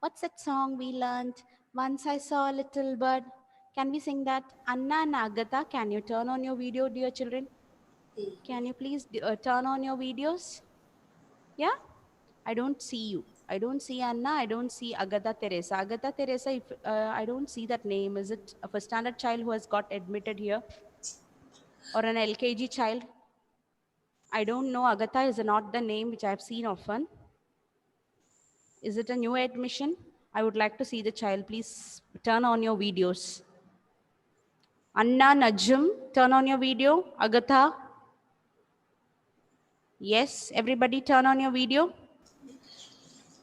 What's that song we learned? Once I saw a little bird. Can we sing that? Anna and Agatha, can you turn on your video, dear children? Can you please turn on your videos? Yeah? I don't see you. I don't see Anna. I don't see Agatha Teresa. Agatha Teresa, if I don't see that name. Is it a first standard child who has got admitted here? Or an LKG child? I don't know. Agatha is not the name which I have seen often. Is it a new admission? I would like to see the child. Please turn on your videos. Anna, Najum, turn on your video. Agatha. Yes, everybody turn on your video.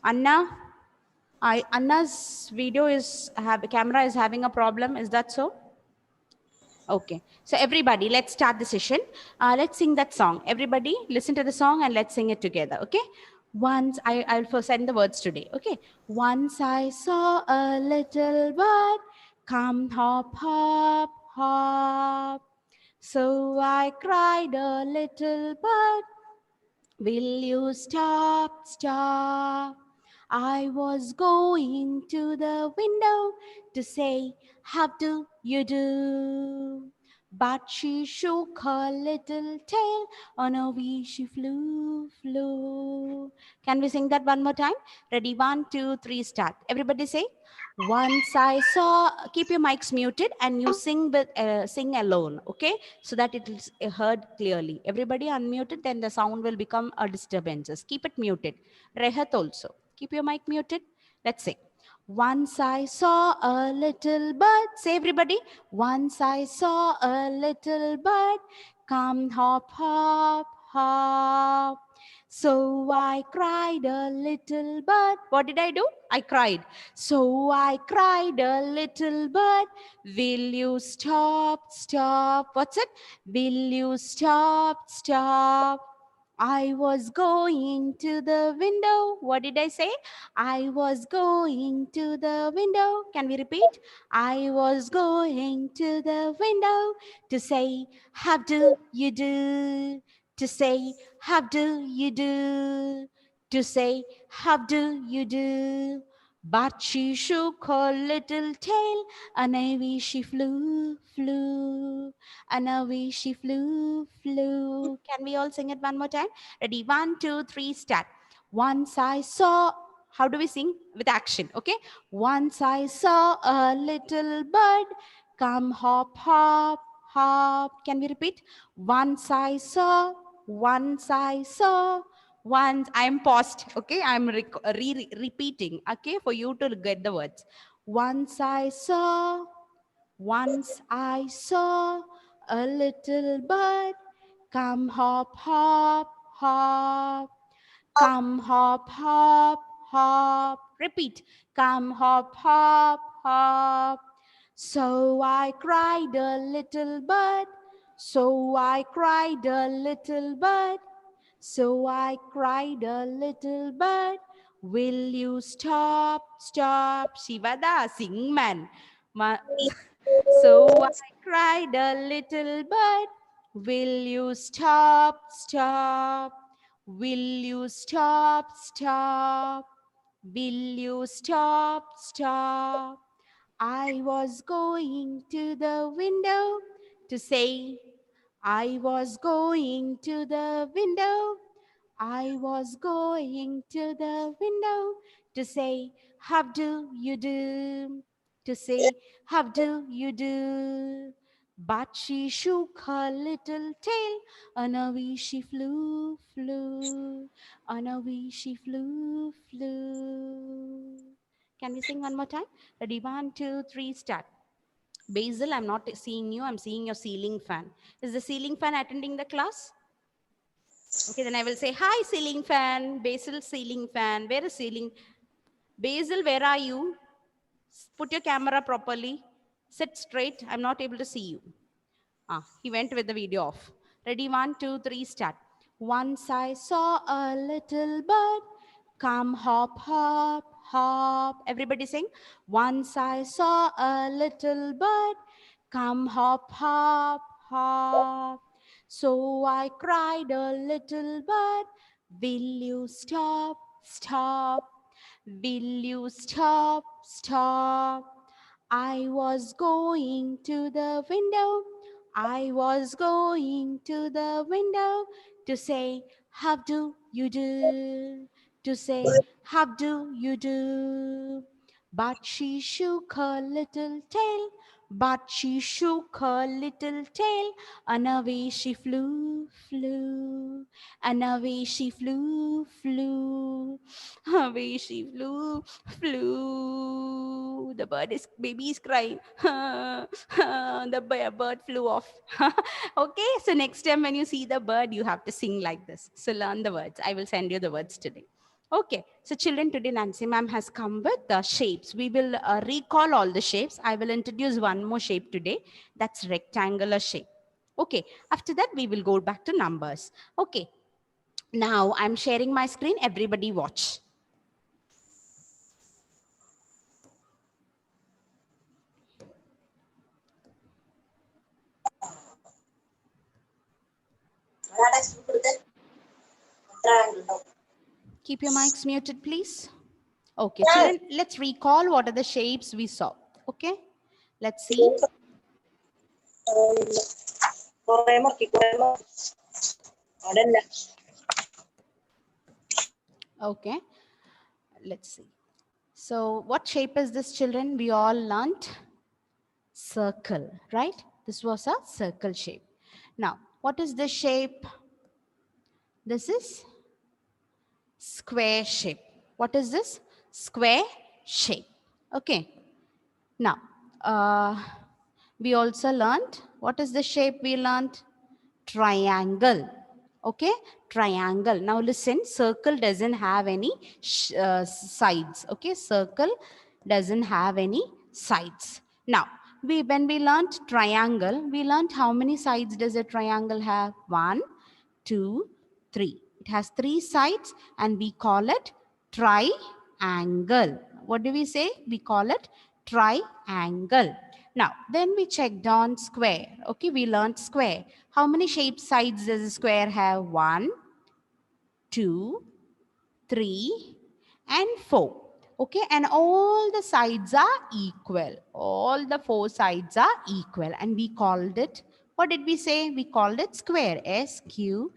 Anna. Anna's video camera is having a problem. Is that so? Okay. So everybody, let's start the session. Let's sing that song. Everybody, listen to the song and let's sing it together. Okay. I'll first send the words today. Okay. Once I saw a little bird come hop, hop, hop. So I cried, a little bird, will you stop, stop? I was going to the window to say, how do you do? But she shook her little tail, on a wee she flew, flew. Can we sing that one more time? Ready, 1, 2, 3, start. Everybody say, once I saw, keep your mics muted and you sing alone, okay? So that it is heard clearly. Everybody unmuted, then the sound will become a disturbance. Keep it muted. Rehat also. Keep your mic muted. Let's sing. Once I saw a little bird. Say everybody. Once I saw a little bird come hop, hop, hop. So I cried, a little bird. What did I do? I cried. So I cried, a little bird, will you stop, stop? What's it? Will you stop, stop? I was going to the window. What did I say? I was going to the window. Can we repeat? I was going to the window to say, how do you do? To say, how do you do? To say, how do you do? But she shook her little tail, and away she flew, flew, and away she flew, flew. Can we all sing it one more time? Ready? 1, 2, 3, start. Once I saw, how do we sing? With action, okay? Once I saw a little bird come hop, hop, hop. Can we repeat? Once I saw, once I saw, once I'm paused, okay? I'm repeating, okay, for you to get the words. Once I saw a little bird come hop, hop, hop. Come hop, hop, hop. Repeat. Come hop, hop, hop. So I cried, a little bird. So I cried, a little bird. So I cried, a little bird. Will you stop, stop? Shivada, sing man. So I cried, a little bird. Will you stop, stop? Will you stop, stop? Will you stop, stop? I was going to the window to say, I was going to the window. I was going to the window to say, how do you do? To say, how do you do? But she shook her little tail, and away she flew, flew, and away she flew, flew. Can we sing one more time? Ready, 1, 2, 3, start. Basil, I'm not seeing you. I'm seeing your ceiling fan. Is the ceiling fan attending the class? Okay, then I will say, hi, ceiling fan. Basil, ceiling fan. Where is ceiling? Basil, where are you? Put your camera properly. Sit straight. I'm not able to see you. He went with the video off. Ready, 1, 2, 3, start. Once I saw a little bird come hop, hop, hop. Everybody sing. Once I saw a little bird come hop, hop, hop. So I cried a little bird, will you stop, stop? Will you stop, stop? I was going to the window. I was going to the window to say, how do you do? To say, how do you do? But she shook her little tail. But she shook her little tail, and away she flew, flew, and away she flew, flew, away she flew, flew. The baby is crying. The bird flew off. Okay, so next time when you see the bird, you have to sing like this. So learn the words. I will send you the words today. Okay, so children, today Nancy ma'am has come with the shapes. We will recall all the shapes. I will introduce one more shape today. That's rectangular shape. Okay, after that we will go back to numbers. Okay, now I'm sharing my screen. Everybody watch. Keep your mics muted, please. Okay, children, let's recall what are the shapes we saw. Okay, let's see. Okay, let's see. So what shape is this, children? We all learnt circle, right? This was a circle shape. Now, what is this shape? This is square shape. What is this? Square shape. Okay. Now, we also learned, what is the shape we learned? Triangle. Okay, triangle. Now listen, circle doesn't have any sides. Okay, circle doesn't have any sides. Now, when we learned triangle, we learned how many sides does a triangle have? 1, 2, 3. It has 3 sides and we call it triangle. What do we say? We call it triangle. Now, then we checked on square. Okay, we learned square. How many shape sides does a square have? 1, 2, 3, and 4. Okay, and all the sides are equal. All the 4 sides are equal. And we called it, what did we say? We called it square. S-Q-U-A-R-E,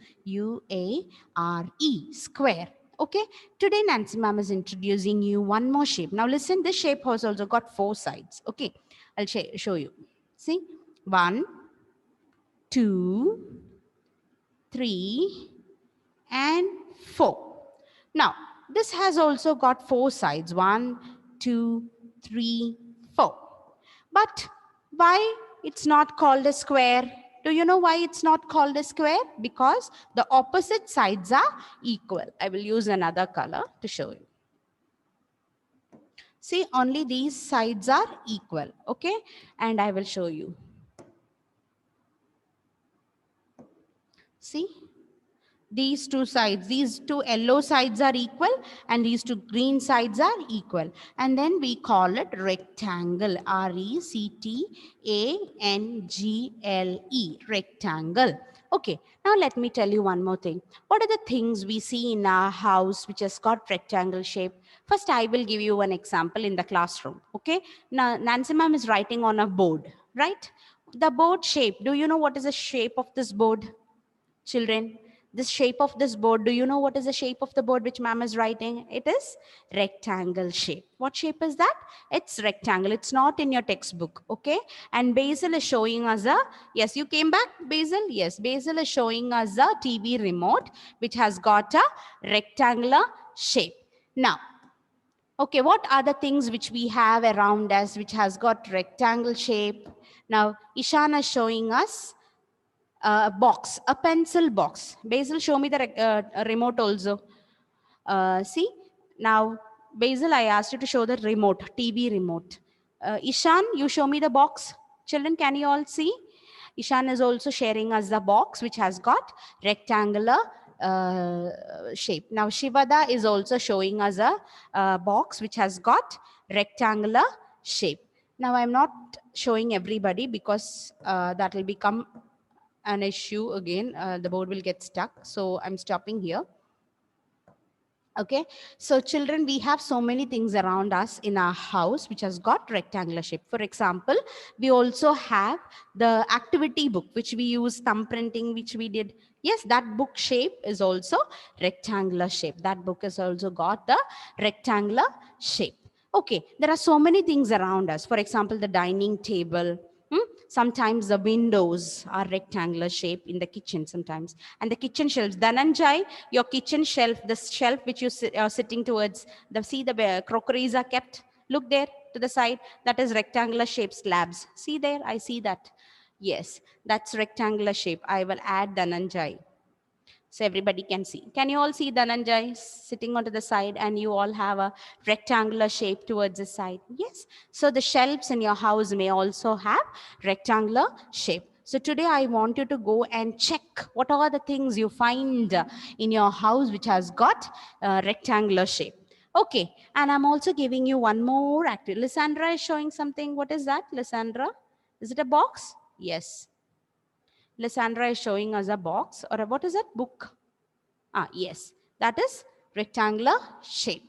square. Okay, today Nancy ma'am is introducing you one more shape. Now listen, this shape has also got 4 sides. Okay, I'll show you. See, 1, 2, 3, and 4. Now, this has also got 4 sides. 1, 2, 3, 4. But why it's not called a square? Do you know why it's not called a square? Because the opposite sides are equal. I will use another color to show you. See, only these sides are equal. Okay, and I will show you. See, these 2 sides, these 2 yellow sides are equal and these 2 green sides are equal. And then we call it rectangle, R-E-C-T-A-N-G-L-E, rectangle. Okay, now let me tell you one more thing. What are the things we see in our house which has got rectangle shape? First, I will give you one example in the classroom. Okay, now Nancy ma'am is writing on a board, right? The board shape, do you know what is the shape of this board? Children, this shape of this board, do you know what is the shape of the board which ma'am is writing? It is rectangle shape. What shape is that? It's rectangle. It's not in your textbook. Okay, and Basil is showing us a, yes, you came back, Basil? Yes, Basil is showing us a TV remote which has got a rectangular shape. Now, okay, what are the things which we have around us which has got rectangle shape? Now, Ishana is showing us a box, a pencil box. Basil, show me the remote also. See, now, Basil, I asked you to show the remote, TV remote. Ishan, you show me the box. Children, can you all see? Ishan is also sharing us the box which has got rectangular shape. Now, Shivada is also showing us a box which has got rectangular shape. Now, I'm not showing everybody because that will become an issue again. The board will get stuck. So I'm stopping here. Okay, so children, we have so many things around us in our house which has got rectangular shape. For example, we also have the activity book which we use, thumb printing, which we did. Yes, that book shape is also rectangular shape. That book has also got the rectangular shape. Okay, there are so many things around us. For example, the dining table. Sometimes the windows are rectangular shape in the kitchen sometimes. And the kitchen shelves. Dhananjay, your kitchen shelf, the shelf which you are sitting towards, see the crockeries are kept. Look there to the side. That is rectangular shape slabs. See there, I see that. Yes, that's rectangular shape. I will add Dhananjay, so everybody can see. Can you all see Dhananjay sitting onto the side, and you all have a rectangular shape towards the side? Yes. So the shelves in your house may also have rectangular shape. So today I want you to go and check what are the things you find in your house which has got rectangular shape. Okay, and I'm also giving you one more activity. Lysandra is showing something. What is that, Lysandra? Is it a box? Yes. Lysandra is showing us a box, or a, what is that, book? Ah, yes, that is rectangular shape.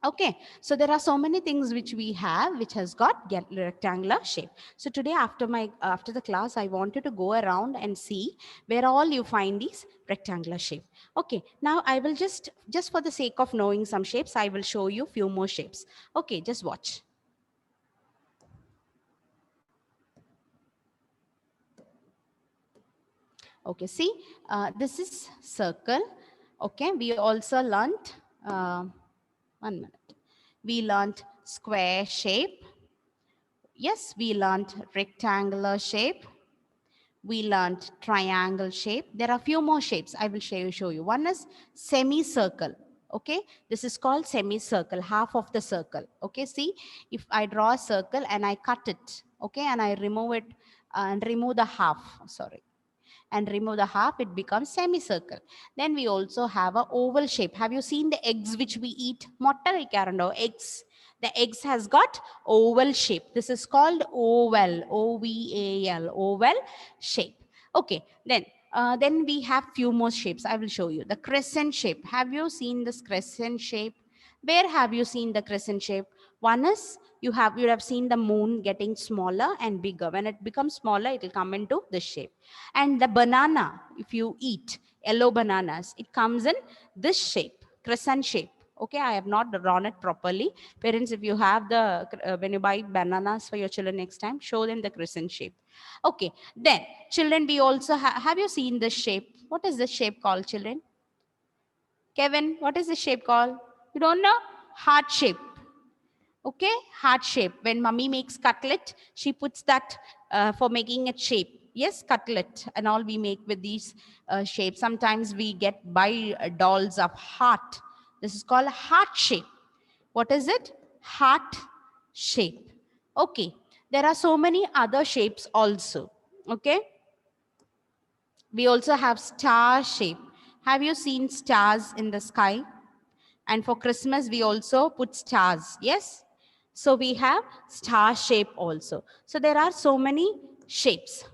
Okay, so there are so many things which we have which has got rectangular shape. So today after the class, I want you to go around and see where all you find these rectangular shape. Okay, now I will just for the sake of knowing some shapes, I will show you few more shapes. Okay, just watch. Okay, see, this is circle. Okay, we also learnt, 1 minute. We learnt square shape. Yes, we learnt rectangular shape. We learnt triangle shape. There are a few more shapes I will show you. One is semicircle. Okay, this is called semicircle, half of the circle. Okay, see, if I draw a circle and I cut it, okay, and I remove it and remove the half, sorry, and remove the half, it becomes semicircle. Then we also have a oval shape. Have you seen the eggs which we eat? Motta vekkarando, eggs. The eggs has got oval shape. This is called oval, O-V-A-L, oval shape. Okay, then we have few more shapes. I will show you. The crescent shape. Have you seen this crescent shape? Where have you seen the crescent shape? One is you have seen the moon getting smaller and bigger. When it becomes smaller, it will come into this shape. And the banana, if you eat yellow bananas, it comes in this shape, crescent shape. Okay, I have not drawn it properly. Parents, if you have the, when you buy bananas for your children next time, show them the crescent shape. Okay, then children, we also have you seen this shape? What is this shape called, children? Kevin, what is this shape called? You don't know? Heart shape. Okay, heart shape. When mummy makes cutlet, she puts that for making a shape. Yes, cutlet and all we make with these shapes. Sometimes we get buy dolls of heart. This is called heart shape. What is it? Heart shape. Okay, there are so many other shapes also. Okay, we also have star shape. Have you seen stars in the sky? And for Christmas, we also put stars. Yes. So we have star shape also. So there are so many shapes.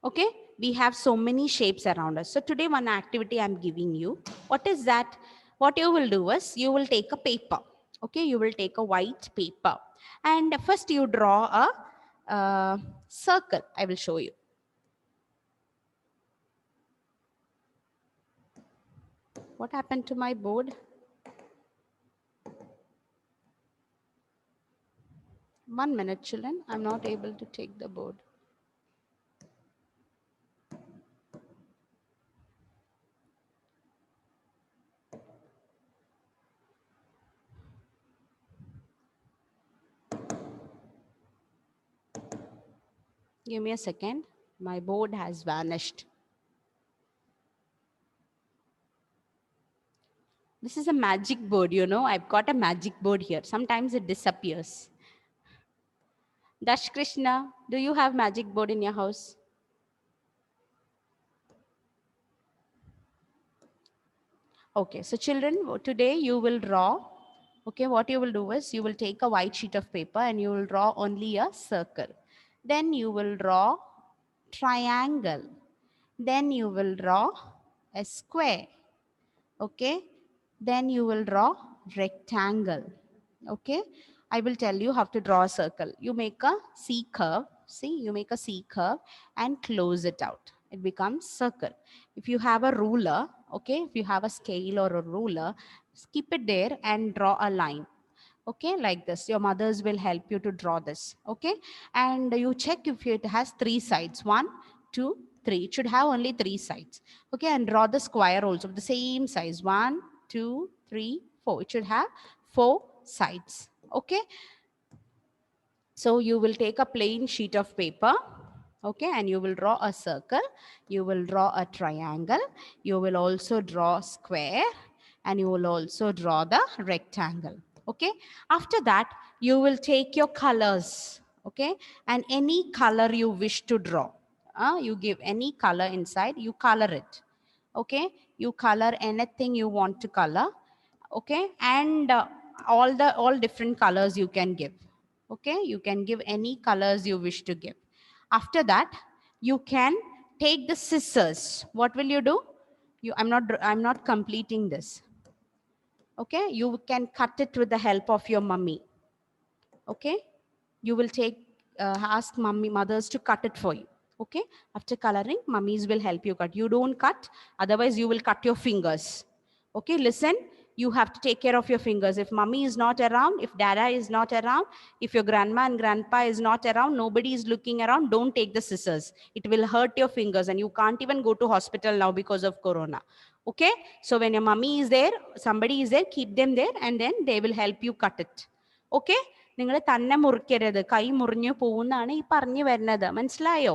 Okay. We have so many shapes around us. So today one activity I'm giving you. What is that? What you will do is you will take a paper. Okay. You will take a white paper. And first you draw a circle. I will show you. What happened to my board? 1 minute, children. I'm not able to take the board. Give me a second. My board has vanished. This is a magic board, you know. I've got a magic board here. Sometimes it disappears. Dash Krishna, do you have magic board in your house? Okay, so children, today you will draw. Okay, what you will do is you will take a white sheet of paper and you will draw only a circle. Then you will draw triangle. Then you will draw a square. Okay. Then you will draw rectangle. Okay. I will tell you how to draw a circle. You make a C curve. See, you make a C curve and close it out. It becomes circle. If you have a ruler, okay, if you have a scale or a ruler, keep it there and draw a line. Okay, like this. Your mothers will help you to draw this. Okay, and you check if it has 3 sides. 1, 2, 3. It should have only 3 sides. Okay, and draw the square also of the same size. 1, 2, 3, 4. It should have 4 sides. Okay, so you will take a plain sheet of paper. Okay, and you will draw a circle. You will draw a triangle. You will also draw a square, and you will also draw the rectangle. Okay, after that you will take your colors. Okay, and any color you wish to draw, you give any color inside, you color it. Okay, you color anything you want to color. Okay, and all different colors you can give. Okay, you can give any colors you wish to give. After that you can take the scissors. What will you do? I'm not completing this. Okay, you can cut it with the help of your mummy. Okay, you will ask mothers to cut it for you. Okay, after coloring, mummies will help you cut. You don't cut, otherwise you will cut your fingers. Okay, listen, you have to take care of your fingers. If mummy is not around, if dada is not around, if your grandma and grandpa is not around, nobody is looking around, don't take the scissors. It will hurt your fingers and you can't even go to hospital now because of corona. Okay, so when your mummy is there, somebody is there, keep them there and then they will help you cut it. Okay, നിങ്ങൾ തന്നെ മുറിക്കരുത്, കൈ മുറിഞ്ഞു പോകുന്നതാണ് ഈ പറഞ്ഞു വരുന്നത്, മനസ്സിലായോ?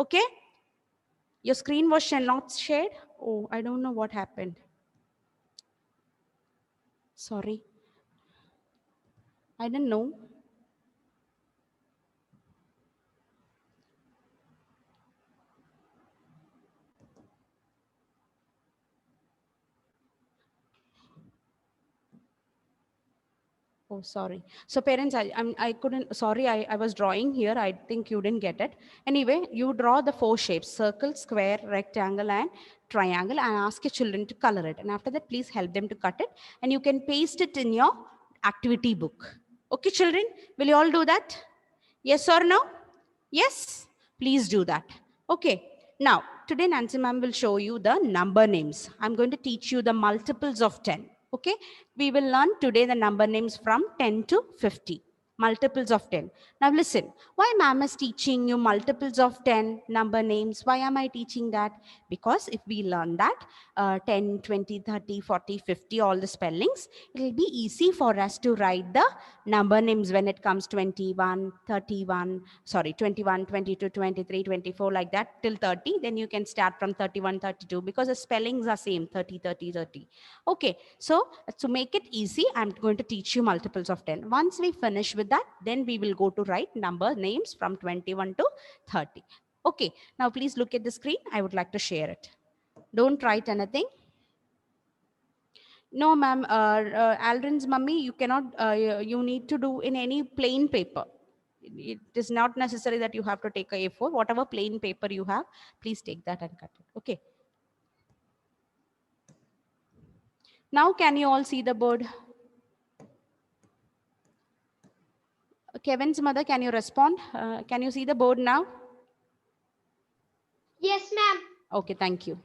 Okay, your screen was not shared. Oh, I don't know what happened. Sorry, I didn't know. Oh, sorry. So parents, I couldn't, sorry, I was drawing here. I think you didn't get it. Anyway, you draw the 4 shapes: circle, square, rectangle, and triangle, and ask your children to color it. And after that, please help them to cut it. And you can paste it in your activity book. Okay, children, will you all do that? Yes or no? Yes, please do that. Okay, now today Nancy ma'am will show you the number names. I'm going to teach you the multiples of 10. Okay, we will learn today the number names from 10 to 50. Multiples of 10. Now listen, why ma'am is teaching you multiples of 10 number names? Why am I teaching that? Because if we learn that 10, 20, 30, 40, 50, all the spellings, it will be easy for us to write the number names when it comes 21, 31, sorry, 21, 22, 23, 24, like that till 30. Then you can start from 31, 32 because the spellings are same, 30, 30, 30. Okay, so to make it easy, I'm going to teach you multiples of 10. Once we finish with that, then we will go to write number names from 21 to 30. Okay, now please look at the screen. I would like to share it. Don't write anything. No, ma'am, Aldrin's mummy, you cannot, you need to do in any plain paper. It is not necessary that you have to take a A4. Whatever plain paper you have, please take that and cut it. Okay. Now, can you all see the board? Kevin's mother, can you respond? Can you see the board now? Yes, ma'am. Okay, thank you.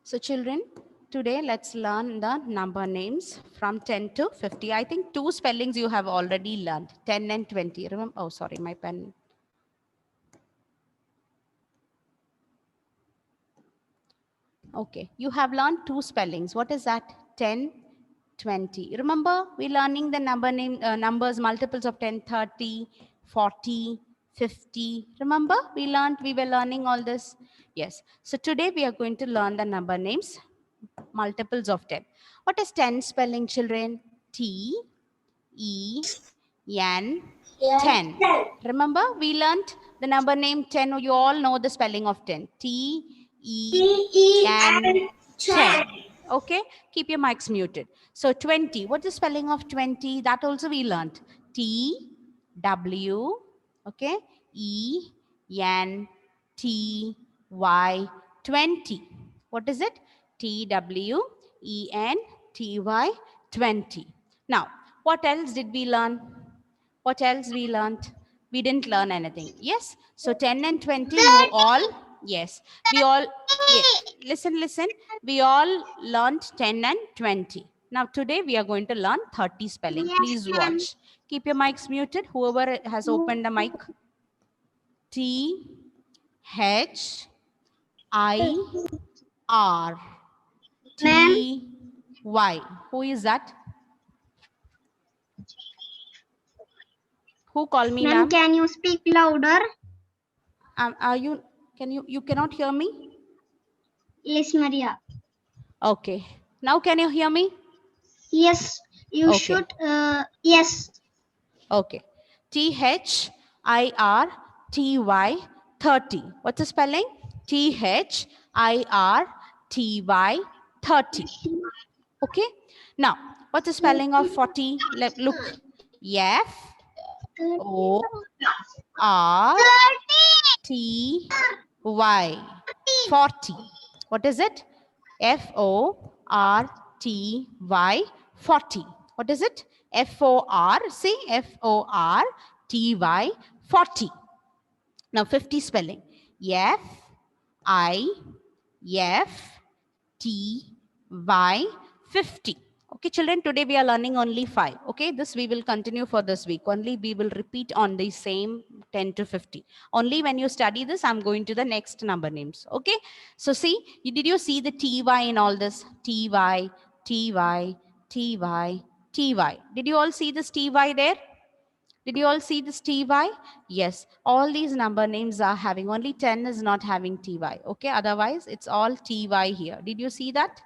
So children, today let's learn the number names from 10 to 50. I think 2 spellings you have already learned, 10 and 20. Remember? Oh, sorry, my pen. Okay, you have learned 2 spellings. What is that? 10, 20. Remember, we're learning the numbers, multiples of 10, 30, 40, 50. Remember, we were learning all this. Yes. So today we are going to learn the number names, multiples of 10. What is 10 spelling, children? T, E, N, 10. Remember, we learned the number name 10. You all know the spelling of 10. T, E, N, 10. Okay, keep your mics muted. So 20, what is the spelling of 20? That also we learned. T, W, okay, E, N, T, Y, 20. What is it? T, W, E, N, T, Y, 20. Now, what else did we learn? What else we learned? We didn't learn anything. Yes. So 10 and 20, you all, yes. We all, yeah, listen. We all learned 10 and 20. Now today we are going to learn 30 spelling. Yes, Please ma'am. watch. Keep your mics muted. Whoever has opened the mic. T, H, I, R, Ma'am, T, Y. Who is that? Who called me, ma'am, ma'am? can you speak louder? Are you, you cannot hear me? Yes, Maria. Okay. Now can you hear me? Yes, you Okay. should. Yes. Okay. THIRTY 30. What's the spelling? THIRTY 30. Okay. Now, what's the spelling of 40? Look. F O R T Y. 40. What is it? FORTY 40. What is it? FOR, say FORTY 40. Now 50 spelling. FIFTY 50. Okay, children, today we are learning only 5. Okay, this we will continue for this week. Only we will repeat on the same 10 to 50. Only when you study this, I'm going to the next number names. Okay, so see, did you see the TY in all this? TY, TY, TY, TY. Did you all see this TY there? Did you all see this TY? Yes, all these number names are having, only 10 is not having TY. Okay, otherwise it's all TY here. Did you see that?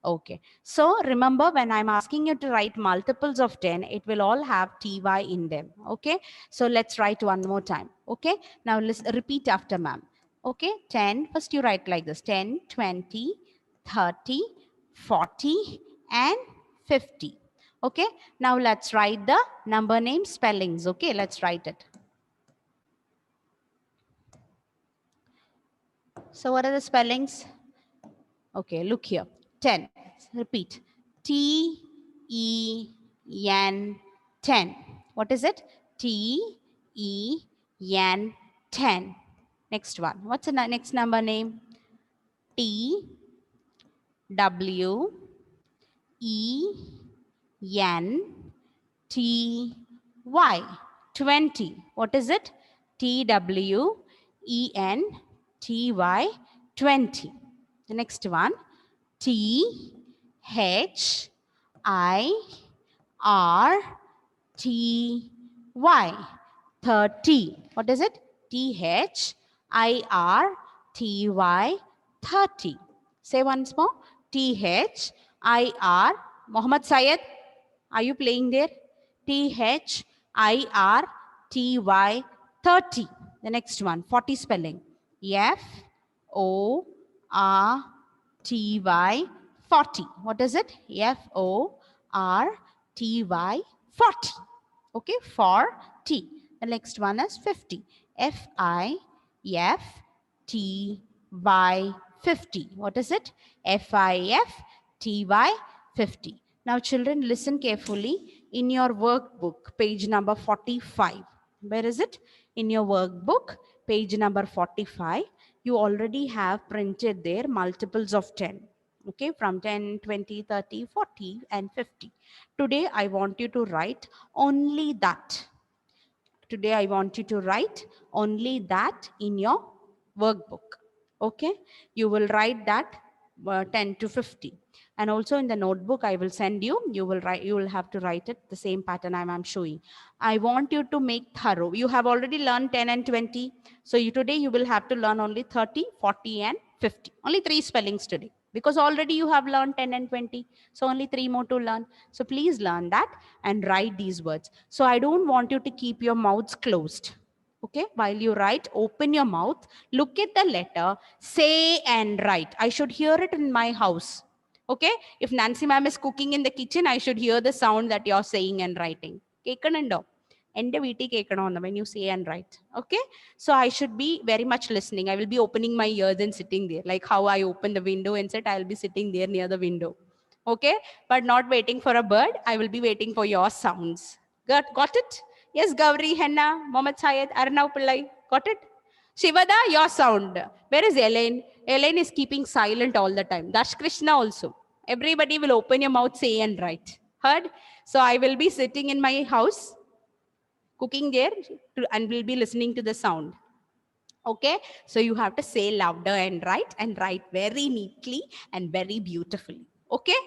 Okay, so remember when I'm asking you to write multiples of 10, it will all have TY in them. Okay, so let's write one more time. Okay, now let's repeat after ma'am. Okay, 10, first you write like this: 10, 20, 30, 40, and 50. Okay, now let's write the number name spellings. Okay, let's write it. So what are the spellings? Okay, look here. 10. Repeat. T-E-N 10. What is it? T-E-N 10. Next one. What's the next number name? T W E N T Y 20. What is it? TWENTY 20. The next one, THIRTY 30. What is it? THIRTY 30. Say once more. THIR. Mohammed Syed, are you playing there? THIRTY 30. The next one, 40 spelling. FORTY 40. What is it? FORTY 40. Okay, 40. The next one is 50. FIFTY 50. What is it? FIFTY 50. Now children, listen carefully. In your workbook, page number 45. Where is it? In your workbook, page number 45, you already have printed there multiples of 10. Okay, from 10, 20, 30, 40, and 50. Today, I want you to write only that. Today, I want you to write only that in your workbook. Okay, you will write that 10 to 50. And also in the notebook I will send you, you will have to write it the same pattern I'm showing. I want you to make thorough. You have already learned 10 and 20. So today you will have to learn only 30, 40, and 50. Only 3 spellings today, because already you have learned 10 and 20. So only 3 more to learn. So please learn that and write these words. So I don't want you to keep your mouths closed. Okay, while you write, open your mouth, look at the letter, say and write. I should hear it in my house. Okay, if Nancy ma'am is cooking in the kitchen, I should hear the sound that you're saying and writing. കേൾക്കണുണ്ടോ? എൻ്റെ വീട്ടിൽ കേൾക്കണമെന്ന് when you say and write. Okay, so I should be very much listening. I will be opening my ears and sitting there, like how I open the window and sit. I'll be sitting there near the window. Okay, but not waiting for a bird. I will be waiting for your sounds. Got it? Yes, Gauri, Henna, Mohammed Syed, Arnav Pillai. Got it? Shivada, your sound. Where is Elaine? Elaine is keeping silent all the time. Dash Krishna also. Everybody will open your mouth, say and write. Heard? So I will be sitting in my house, cooking there, and will be listening to the sound. Okay, so you have to say louder and write very neatly and very beautifully. Okay,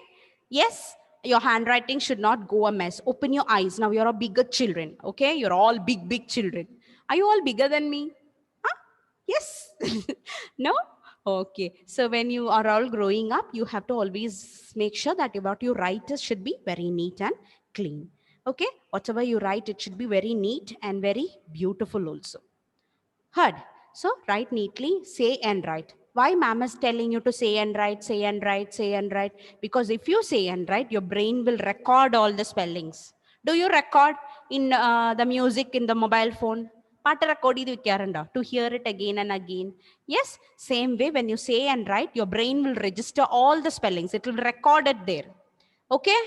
yes, your handwriting should not go a mess. Open your eyes. Now you're a bigger children. Okay, you're all big children. Are you all bigger than me? Huh? Yes. No? Okay, so when you are all growing up, you have to always make sure that what you write should be very neat and clean. Okay, whatever you write, it should be very neat and very beautiful also. Heard? So write neatly, say and write. Why ma'am is telling you to say and write, say and write, say and write? Because if you say and write, your brain will record all the spellings. Do you record in the music in the mobile phone? പാട്ട് record ചെയ്ത് വെക്കാറുണ്ടോ to hear it again and again? Yes, same way when you say and write, your brain will register all the spellings. It will record it there. Okay?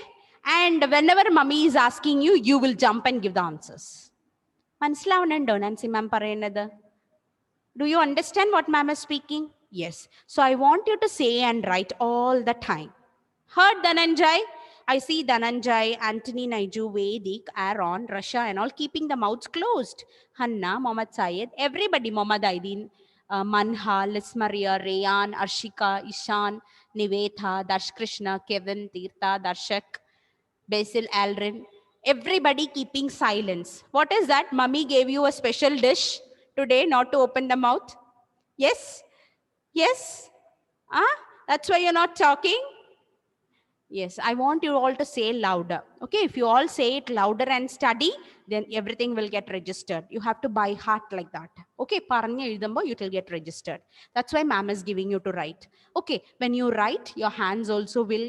And whenever mummy is asking you, you will jump and give the answers. മനസ്സിലാവുന്നുണ്ടോ Nancy മാം പറയുന്നത്? Do you understand what ma'am is speaking? Yes. So I want you to say and write all the time. Heard, Dhananjay? I see Dhananjay, Anthony, Naiju, Vedic, Aaron, Rasha, and all keeping the mouths closed. Hanna, Mohammad Syed, everybody, Mohammad Aidin, Manha, Liz Maria, Rayan, Arshika, Ishan, Nivetha, Darsh Krishna, Kevin, Tirtha, Darshak, Basil, Alrin, everybody keeping silence. What is that? Mummy gave you a special dish today, not to open the mouth? Yes? Yes? Ah? That's why you're not talking? Yes, I want you all to say louder. Okay, if you all say it louder and study, then everything will get registered. You have to by heart like that. Okay, paranya ezhudumbo it will get registered. That's why ma'am is giving you to write. Okay, when you write, your hands also will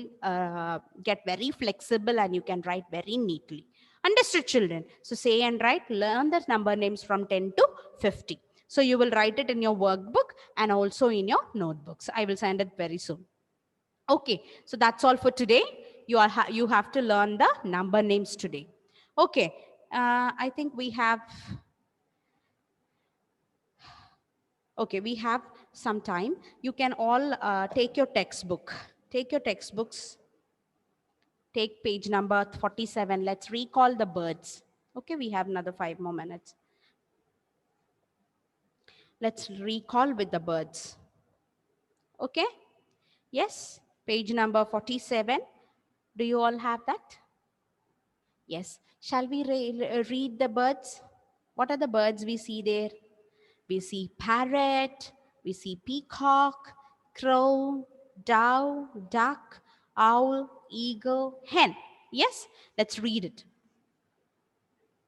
get very flexible and you can write very neatly. Understood, children? So say and write, learn the number names from 10 to 50. So you will write it in your workbook and also in your notebooks. I will send it very soon. Okay, so that's all for today. You have to learn the number names today. Okay, I think we have some time. You can all take your textbook. Take your textbooks. Take page number 47. Let's recall the birds. Okay, we have another 5 more minutes. Let's recall with the birds. Okay? Yes, page number 47. Do you all have that? Yes. Shall we read the birds? What are the birds we see there? We see parrot, we see peacock, crow, dove, duck, owl, eagle, hen. Yes? Let's read it.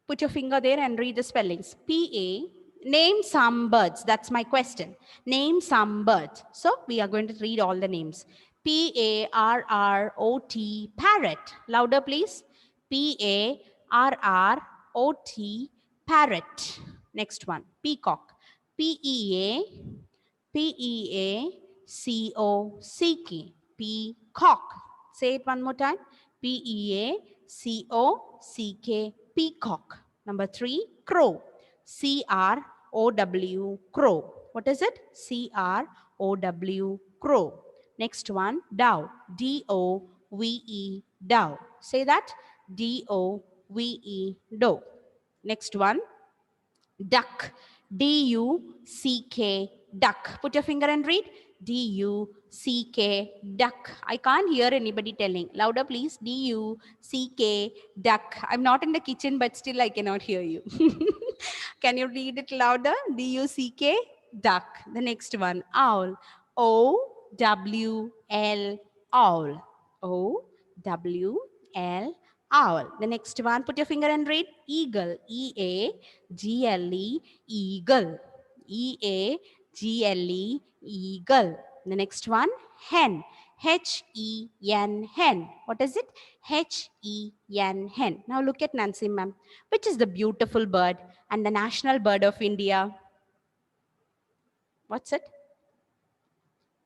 Put your finger there and read the spellings. P-A, name some birds. That's my question. Name some birds. So we are going to read all the names. P-A-R-R-O-T, parrot. Louder, please. P-A-R-R-O-T, parrot. Next one, peacock. P-E-A-C-O-C-K, peacock. Say it one more time. P-E-A-C-O-C-K, peacock. Number 3, crow. C-R-O-W, crow. What is it? C-R-O-W, crow. Next one, dove. D-O-V-E, dove. Say that. D-O-V-E, dove. Next one, duck. D-U-C-K, duck. Put your finger and read. D-U-C-K, duck. I can't hear anybody telling. Louder, please. D-U-C-K, duck. I'm not in the kitchen, but still I cannot hear you. Can you read it louder? D-U-C-K, duck. The next one, owl. O-W-L, owl. O-W-L, owl. The next one, put your finger and read. Eagle. E-A-G-L-E, eagle. E-A-G-L-E, eagle. The next one, hen. H-E-N, hen. What is it? H-E-N, hen. Now look at Nancy ma'am. Which is the beautiful bird and the national bird of India? What's it?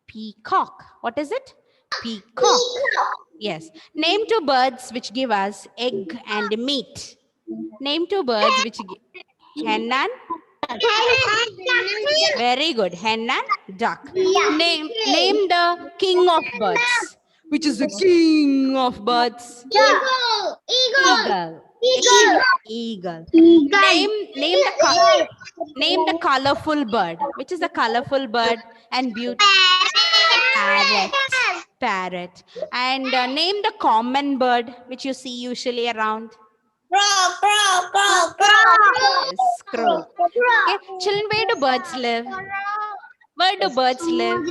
Peacock. What is it? Peacock. Yes. Name two birds which give us egg and meat. Name two birds which give hen and very good. Hen and duck. Name the king of birds. Which is the king of birds? Eagle. Eagle. Name the colorful bird. Which is the colorful bird and beauty? Parrot. Parrot. And name the common bird which you see usually around. Yes, crow. Okay, children, where do birds live? Where do birds live?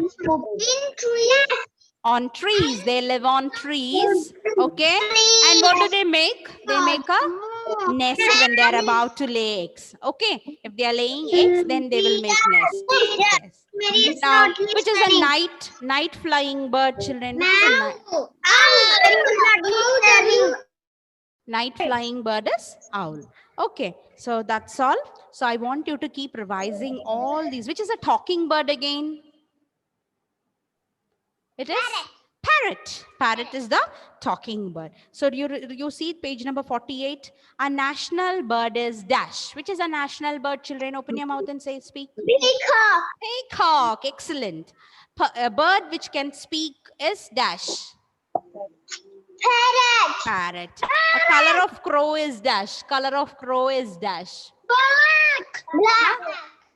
On trees. They live on trees. Okay. And what do they make? They make a nest when they are about to lay eggs. Okay. If they are laying eggs, then they will make nest. Yes. Now, which is a night flying bird, children? Which is a night flying bird is owl. Okay, so that's all. So I want you to keep revising all these. Which is a talking bird again? It is parrot. Parrot is the talking bird. So you see page number 48. A national bird is dash. Which is a national bird, children? Open your mouth and say, speak. Peacock. Peacock. Excellent. A bird which can speak is dash. Parrot. A color of crow is dash. Color of crow is dash.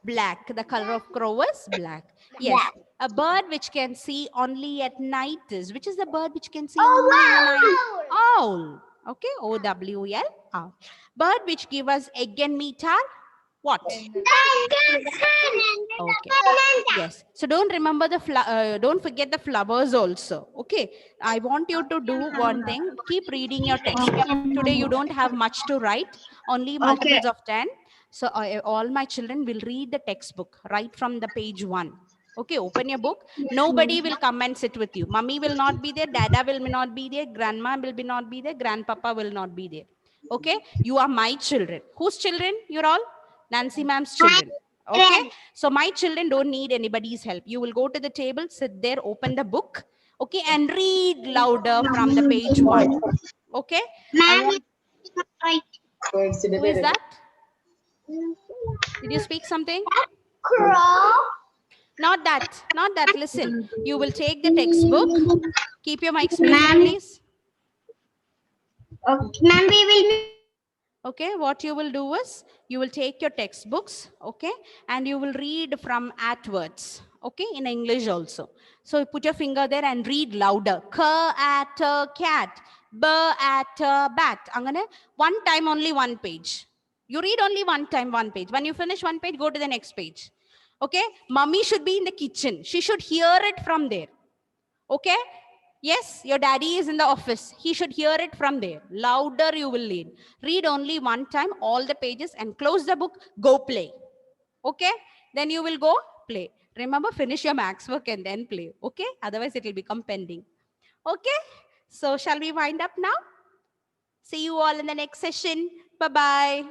Black. The color of crow is black. Yes. A bird which can see only at night is. Which is the bird which can see only at night? Owl. Okay. O-W-L. Owl. Bird which give us egg and meat are what? Okay. Yes. So don't remember don't forget the flowers also. Okay. I want you to do one thing. Keep reading your text. Today you don't have much to write. Only multiples of 10. So all my children will read the textbook right from the page 1. Okay. Open your book. Nobody will come and sit with you. Mummy will not be there. Dada will not be there. Grandma will not be there. Grandpapa will not be there. Okay. You are my children. Whose children? You're all? Nancy ma'am's children. Okay. So my children don't need anybody's help. You will go to the table, sit there, open the book. Okay. And read louder from the page 1. Okay. Who is that? Did you speak something? Crow. Not that. Not that. Listen. You will take the textbook. Keep your mics muted, please. Ma'am, we will. Okay, what you will do is, you will take your textbooks, okay, and you will read from atwords, okay, in English also. So put your finger there and read louder. At a cat, at a bat. Angane, one time only one page. You read only one time one page. When you finish one page, go to the next page. Okay, mummy should be in the kitchen. She should hear it from there. Okay. Yes, your daddy is in the office. He should hear it from there. Louder you will read. Read only one time, all the pages, and close the book. Go play. Okay? Then you will go play. Remember, finish your max work and then play. Okay? Otherwise, it will become pending. Okay? So, shall we wind up now? See you all in the next session. Bye-bye.